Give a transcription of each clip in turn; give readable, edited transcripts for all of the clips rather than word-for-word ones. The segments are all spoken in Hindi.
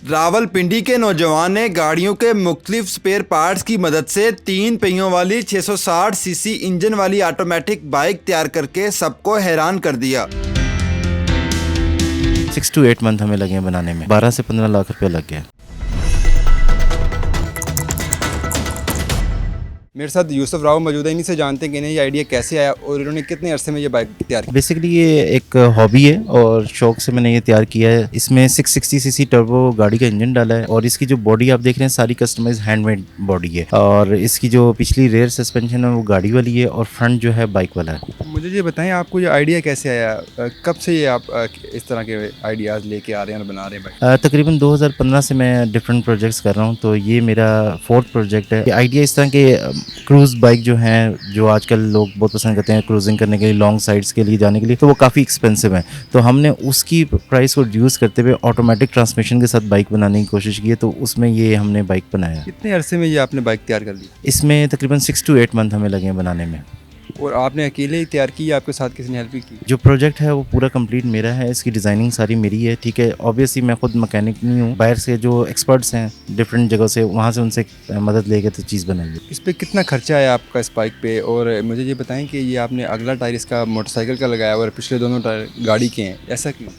रावलपिंडी के नौजवान ने गाड़ियों के मुख्तलिफ स्पेयर पार्ट्स की मदद से 3 पहियों वाली 660 सीसी इंजन वाली ऑटोमेटिक बाइक तैयार करके सबको हैरान कर दिया। 6 to 8 मंथ हमें लगे हैं बनाने में। 12 से 15 लाख रुपए लग गया। मेरे साथ यूसुफ राव मौजूद है। इन्हीं से जानते हैं कि इन्हें ये आइडिया कैसे आया और इन्होंने कितने अरसे में ये बाइक तैयार की। बेसिकली ये एक हॉबी है और शौक से मैंने ये तैयार किया है। इसमें 660 सीसी टर्बो गाड़ी का इंजन डाला है और इसकी जो बॉडी आप देख रहे हैं सारी कस्टमाइज हैंडमेड बॉडी है और इसकी जो पिछली रेयर सस्पेंशन है वो गाड़ी वाली है और फ्रंट जो है बाइक वाला है। मुझे ये बताएं आपको ये आइडिया कैसे आया, कब से ये आप इस तरह के आइडियाज़ लेके आ रहे हैं और बना रहे हैं बाइक? तकरीबन 2015 से मैं डिफरेंट प्रोजेक्ट्स कर रहा हूँ, तो ये मेरा 4th प्रोजेक्ट है। आइडिया इस तरह के क्रूज़ बाइक जो हैं जो आजकल लोग बहुत पसंद करते हैं क्रूजिंग करने के लिए, लॉन्ग साइड्स के लिए जाने के लिए, तो वो काफ़ी एक्सपेंसिव हैं। तो हमने उसकी प्राइस को रिड्यूस करते हुए ऑटोमेटिक ट्रांसमिशन के साथ बाइक बनाने की कोशिश की है, तो उसमें ये हमने बाइक बनाया। कितने अरसे में ये आपने बाइक तैयार कर ली? इसमें तकरीबन 6 to 8 मंथ हमें लगे हैं बनाने में। और आपने अकेले ही तैयार की या आपके साथ किसी ने हेल्प भी की? जो प्रोजेक्ट है वो पूरा कंप्लीट मेरा है, इसकी डिज़ाइनिंग सारी मेरी है। ठीक है, ऑब्वियसली मैं खुद मैकेनिक नहीं हूँ, बाहर से जो एक्सपर्ट्स हैं डिफरेंट जगह से, वहाँ से उनसे मदद लेके तो चीज़ बनाई है। इस पर कितना खर्चा है आपका इस बाइक पे? और मुझे ये बताएं कि ये आपने अगला टायर इसका मोटरसाइकिल का लगाया और पिछले दोनों टायर गाड़ी के हैं, ऐसा क्यों?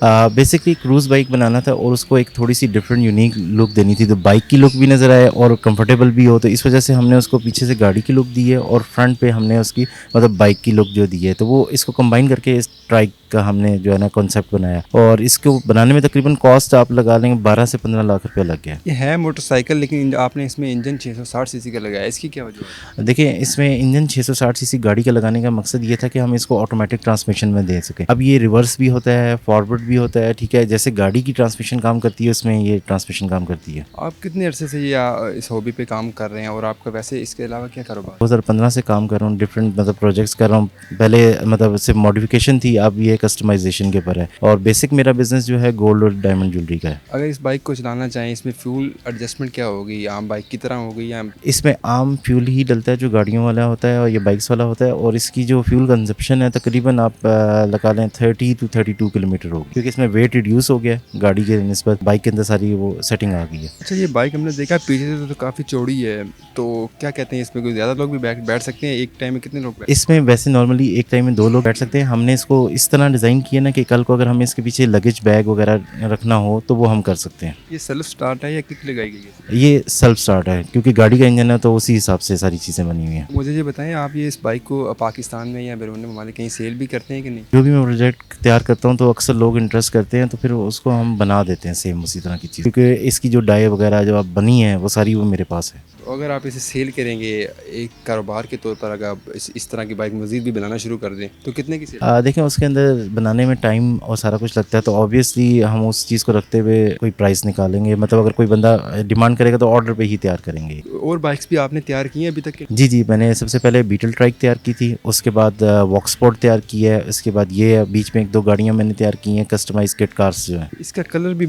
बेसिकली क्रूज़ बाइक बनाना था और उसको एक थोड़ी सी डिफरेंट यूनिक लुक देनी थी, तो बाइक की लुक भी नज़र आए और कंफर्टेबल भी हो, तो इस वजह से हमने उसको पीछे से गाड़ी की लुक दी है और फ्रंट पे हमने उसकी मतलब बाइक की लुक जो दी है, तो वो इसको कंबाइन करके इस ट्राइक का हमने जो है ना कॉन्सेप्ट बनाया। और इसको बनाने में तकरीबन कॉस्ट आप लगा लेंगे 12 से 15 लाख रुपये लग गया। ये है मोटरसाइकिल लेकिन आपने इसमें इंजन 660 सीसी का लगाया, इसकी क्या वजह है? देखिए, इसमें इंजन 660 सीसी गाड़ी का लगाने का मकसद ये था कि हम इसको ऑटोमेटिक ट्रांसमिशन में दे सकें। अब ये रिवर्स भी होता है, फॉरवर्ड भी होता है, ठीक है, जैसे गाड़ी की ट्रांसमिशन काम करती है उसमें ये ट्रांसमिशन काम करती है। आप कितने अरसे से ये इस हॉबी पे काम कर रहे हैं और आपका वैसे इसके अलावा क्या कारोबार? 2015 से काम कर रहा हूँ, डिफरेंट मतलब प्रोजेक्ट्स कर रहा हूँ। पहले मतलब सिर्फ मॉडिफिकेशन थी, अब ये कस्टमाइजेशन के पर है और बेसिक मेरा बिजनेस जो है गोल्ड और डायमंड ज्वेलरी का है। अगर इस बाइक को चलाना चाहें, इसमें फ्यूल एडजस्टमेंट क्या होगी? आम बाइक की तरह होगी या? इसमें आम फ्यूल ही डलता है जो गाड़ियों वाला होता है और ये बाइक्स वाला होता है, और इसकी जो फ्यूल कंजप्शन है तकरीबन आप लगा लें 30 to 32 किलोमीटर होगी, क्योंकि इसमें वेट रिड्यूस हो गया गाड़ी के निस्बत, बाइक के अंदर सारी वो सेटिंग आ गई है। अच्छा, ये बाइक हमने देखा पीछे से तो काफ़ी चौड़ी है, तो क्या कहते हैं इसमें कोई ज़्यादा लोग भी बैठ सकते हैं? एक टाइम में कितने लोग? इसमें वैसे नॉर्मली एक टाइम में 2 लोग बैठ सकते हैं। हमने इसको इस तरह डिज़ाइन किया ना कि कल को अगर हमें इसके पीछे लगेज बैग वगैरह रखना हो तो वो हम कर सकते हैं। ये सेल्फ स्टार्ट है या किक लगाई गई है? ये सेल्फ स्टार्ट है क्योंकि गाड़ी का इंजन है तो उसी हिसाब से सारी चीज़ें बनी हुई हैं। मुझे ये बताएं, आप ये इस बाइक को पाकिस्तान में या बैरून ममालिक कहीं सेल भी करते हैं कि नहीं? जो भी मैं प्रोजेक्ट तैयार करता हूँ तो अक्सर लोग इंटरेस्ट करते हैं, तो फिर उसको हम बना देते हैं सेम उसी तरह की चीज़, क्योंकि इसकी जो डाई वगैरह जो अब बनी है वो सारी वो मेरे पास है। तो अगर आप इसे सेल करेंगे एक कारोबार के तौर पर, अगर आप इस तरह की बाइक मज़ीद भी बनाना शुरू कर दें तो कितने की सेल? देखें, उसके अंदर बनाने में टाइम और सारा कुछ लगता है, तो ऑब्वियसली हम उस चीज़ को रखते हुए कोई प्राइस निकालेंगे। मतलब अगर कोई बंदा डिमांड करेगा तो ऑर्डर पे ही तैयार करेंगे। और बाइक्स भी आपने तैयार की हैं अभी तक? जी, मैंने सबसे पहले बीटल ट्राइक तैयार की थी, उसके बाद वॉक्सपोर्ट तैयार की है, उसके बाद ये बीच में 1-2 गाड़ियाँ मैंने तैयार की हैं कस्टमाइज किट कार्स जो हैं। इसका कलर भी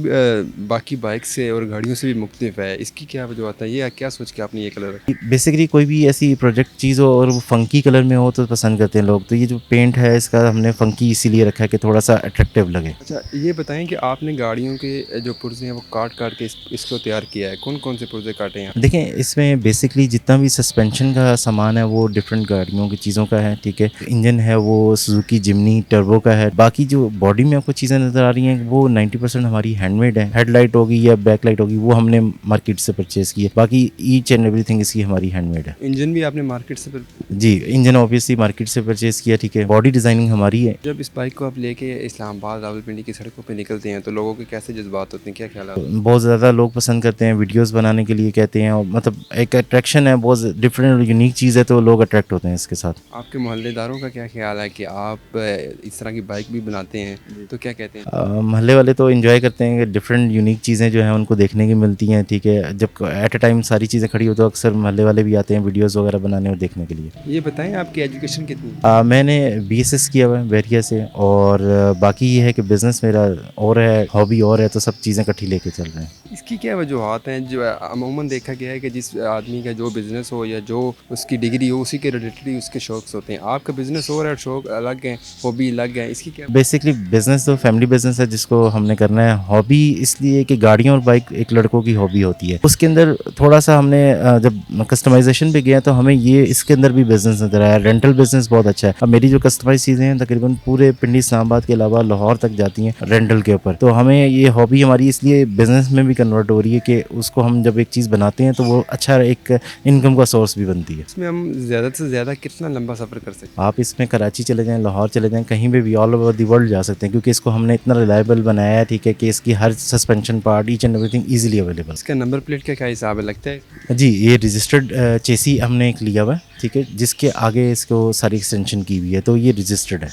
बाकी बाइक से और गाड़ियों से भी मुख्तलिफ है, इसकी क्या वजह है? ये क्या सोच के आपने ये कलर? बेसिकली कोई भी ऐसी प्रोजेक्ट चीज़ हो और वो फंकी कलर में हो तो पसंद करते हैं लोग, तो ये जो पेंट है इसका हमने फंकी इसीलिए रखा है कि थोड़ा सा अट्रैक्टिव लगे। अच्छा, ये बताएं कि आपने गाड़ियों के जो पुर्जे हैं वो काट के इसको तैयार किया है, कौन कौन से पुर्जे काटे हैं? देखें, इसमें बेसिकली जितना भी सस्पेंशन का सामान है वो डिफरेंट गाड़ियों की चीज़ों का है, ठीक है। इंजन है वो सुजुकी जिमनी टर्बो का है। बाकी जो बॉडी में आपको चीज़ें नज़र आ रही हैं वो 90% हमारी हैंडमेड है। हेडलाइट होगी या बैकलाइट होगी वो हमने मार्केट से परचेज़ की है, बाकी ईच एंड एवरीथिंग इसकी हमारी हैंडमेड है। इंजन भी आपने मार्केट से? जी, इंजन ऑब्वियसली मार्केट से परचेज़ किया, ठीक है। बॉडी डिज़ाइनिंग हमारी है। जब इस बाइक को आप लेके इस्लामाबाद रावलपिंडी की सड़कों पे निकलते हैं तो लोगों के कैसे जज्बात होते हैं, क्या ख्याल? बहुत ज़्यादा लोग पसंद करते हैं, वीडियोस बनाने के लिए कहते हैं, और मतलब एक अट्रैक्शन है, बहुत डिफरेंट और यूनिक चीज़ है, तो लोग अट्रैक्ट होते हैं इसके साथ। आपके मोहल्लेदारों का क्या ख्याल है कि आप इस तरह की बाइक भी बनाते हैं, तो क्या कहते हैं? महल्ले वाले तो एंजॉय करते हैं कि डिफरेंट यूनिक चीज़ें जो हैं उनको देखने की मिलती हैं, ठीक है। जब एट अ टाइम सारी चीज़ें खड़ी हो तो अक्सर महल्ले वाले भी आते हैं वीडियोस वगैरह बनाने और देखने के लिए। ये बताएं आपकी एजुकेशन कितनी? मैंने BSS किया हुआ है बैरिया से, और बाकी ये है कि बिज़नेस मेरा और है, हॉबी और है, तो सब चीज़ें इकट्ठी लेके चल रहे हैं। इसकी क्या वजूहत हैं? जो अमूमन देखा गया है कि जिस आदमी का जो बिज़नेस हो या जो उसकी डिग्री हो, उसी के रिलेटेड ही उसके शौक़ होते हैं। आपका बिज़नेस और है, शौक़ अलग है, हॉबी अलग है, इसकी क्या? बेसिकली बिज़नेस तो फैमिली बिज़नेस है जिसको हमने करना है। हॉबी इसलिए कि गाड़ियाँ और बाइक एक लड़कों की हॉबी होती है। उसके अंदर थोड़ा सा हमने जब कस्टमाइजेशन पे गया तो हमें ये इसके अंदर भी बिज़नेस नज़र आया। रेंटल बिज़नेस बहुत अच्छा है। अब मेरी जो कस्टमाइज़ चीज़ें हैं तकरीबन पूरे पिंडी इस्लामाबाद के अलावा लाहौर तक जाती हैं रेंटल के ऊपर। तो हमें ये हॉबी हमारी इसलिए बिज़नेस में भी कन्वर्ट हो रही है कि उसको हम जब एक चीज़ बनाते हैं तो वो अच्छा एक इनकम का सोर्स भी बनती है। इसमें हम ज़्यादा से ज़्यादा कितना लंबा सफ़र कर सकते हैं? आप इसमें कराची चले जाएँ, लाहौर चले जाएँ, कहीं पे भी ऑल ओवर द वर्ल्ड जा सकते हैं क्योंकि इसको हमने इतना रिलायबल बनाया है, ठीक है, कि इसकी हर suspension part each and everything easily available. इसका नंबर प्लेट का क्या हिसाब है, लगता है? जी, ये रजिस्टर्ड चेसी हमने एक लिया हुआ है, ठीक है, जिसके आगे इसको सारी एक्सटेंशन की हुई है, तो ये रजिस्टर्ड है।